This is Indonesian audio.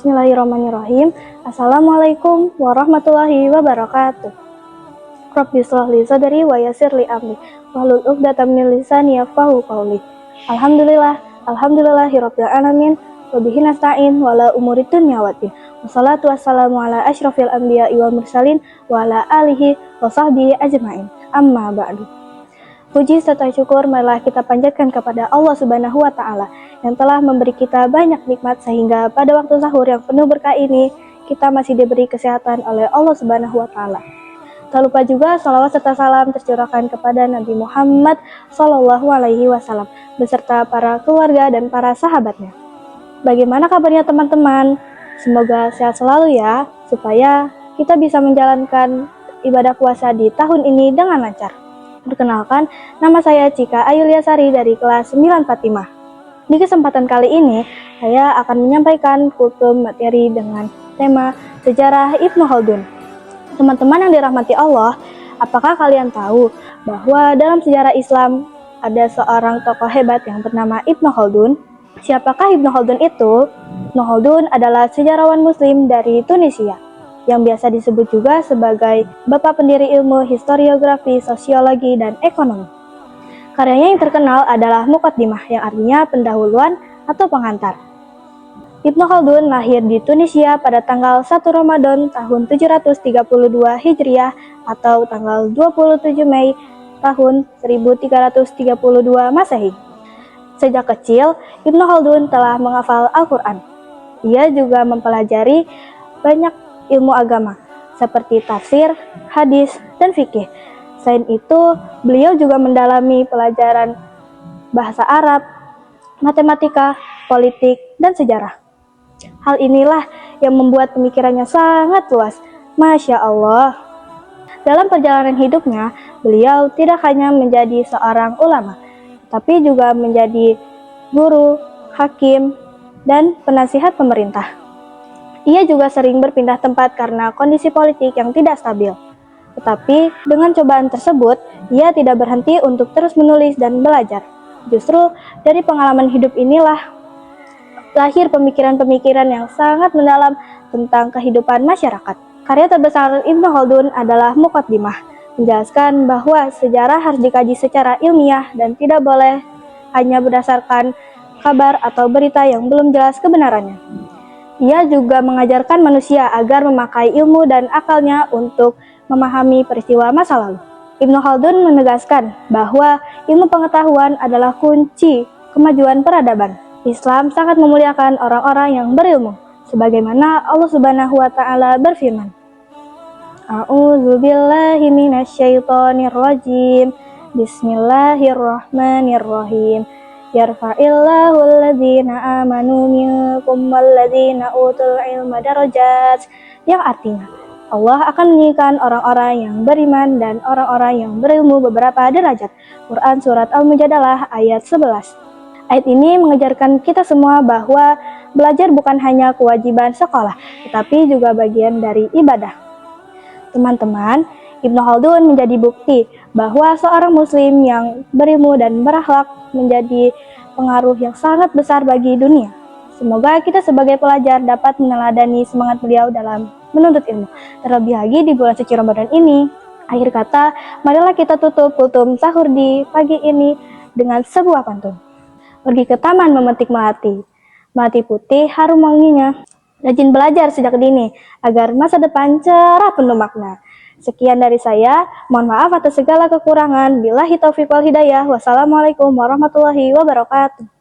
Bismillahirrahmanirrahim. Assalamualaikum warahmatullahi wabarakatuh. Rabbi shrah li sadri wa yassir li amri wahlul 'uqdatam min lisani yafqahu qawli. Alhamdulillahirabbil alamin wa bihi nasta'in wa la umuri dunya waddin. Wassalatu wassalamu ala asyrafil anbiya'i wal mursalin wa ala alihi wa sahbihi ajma'in. Amma ba'du. Puji serta syukur marilah kita panjatkan kepada Allah Subhanahu wa Ta'ala yang telah memberi kita banyak nikmat sehingga pada waktu sahur yang penuh berkah ini kita masih diberi kesehatan oleh Allah Subhanahu wa Ta'ala. Tak lupa juga salawat serta salam tercurahkan kepada Nabi Muhammad SAW beserta para keluarga dan para sahabatnya. Bagaimana kabarnya teman-teman? Semoga sehat selalu ya, supaya kita bisa menjalankan ibadah puasa di tahun ini dengan lancar. Perkenalkan, nama saya Cika Ayuliasari dari kelas 945. Di kesempatan kali ini, saya akan menyampaikan kultum materi dengan tema Sejarah Ibnu Khaldun. Teman-teman yang dirahmati Allah, apakah kalian tahu bahwa dalam sejarah Islam ada seorang tokoh hebat yang bernama Ibnu Khaldun? Siapakah Ibnu Khaldun itu? Ibnu Khaldun adalah sejarawan muslim dari Tunisia yang biasa disebut juga sebagai bapak pendiri ilmu historiografi, sosiologi, dan ekonomi. Karyanya yang terkenal adalah Muqaddimah, yang artinya pendahuluan atau pengantar. Ibnu Khaldun lahir di Tunisia pada tanggal 1 Ramadan tahun 732 Hijriah atau tanggal 27 Mei tahun 1332 Masehi. Sejak kecil, Ibnu Khaldun telah menghafal Al-Quran. Ia juga mempelajari banyak ilmu agama, seperti tafsir, hadis, dan fikih. Selain itu, beliau juga mendalami pelajaran bahasa Arab, matematika, politik, dan sejarah. Hal inilah yang membuat pemikirannya sangat luas. Masya Allah. Dalam perjalanan hidupnya, beliau tidak hanya menjadi seorang ulama, tapi juga menjadi guru, hakim, dan penasihat pemerintah. Ia juga sering berpindah tempat karena kondisi politik yang tidak stabil. Tetapi dengan cobaan tersebut, ia tidak berhenti untuk terus menulis dan belajar. Justru dari pengalaman hidup inilah lahir pemikiran-pemikiran yang sangat mendalam tentang kehidupan masyarakat. Karya terbesar Ibnu Khaldun adalah Muqaddimah, menjelaskan bahwa sejarah harus dikaji secara ilmiah dan tidak boleh hanya berdasarkan kabar atau berita yang belum jelas kebenarannya. Ia juga mengajarkan manusia agar memakai ilmu dan akalnya untuk memahami peristiwa masa lalu. Ibnu Khaldun menegaskan bahwa ilmu pengetahuan adalah kunci kemajuan peradaban. Islam sangat memuliakan orang-orang yang berilmu, sebagaimana Allah Subhanahu wa Ta'ala berfirman, A'udzubillahi minasyaitonirrajim. Bismillahirrahmanirrahim. Yarfa'illahu alladhina amanu minkum walladhina utul ilma darajat, yang artinya Allah akan meninggikan orang-orang yang beriman dan orang-orang yang berilmu beberapa derajat. Quran Surat Al-Mujadalah ayat 11. Ayat ini mengajarkan kita semua bahwa belajar bukan hanya kewajiban sekolah, tetapi juga bagian dari ibadah. Teman-teman, Ibnu Khaldun menjadi bukti bahwa seorang muslim yang berilmu dan berakhlak menjadi pengaruh yang sangat besar bagi dunia. Semoga kita sebagai pelajar dapat meneladani semangat beliau dalam menuntut ilmu, terlebih lagi di bulan suci Ramadan ini. Akhir kata, marilah kita tutup kultum sahur di pagi ini dengan sebuah pantun. Pergi ke taman memetik melati, melati putih harum wanginya. Rajin belajar sejak dini agar masa depan cerah penuh makna. Sekian dari saya, mohon maaf atas segala kekurangan. Billahi taufiq wal hidayah. Wassalamualaikum warahmatullahi wabarakatuh.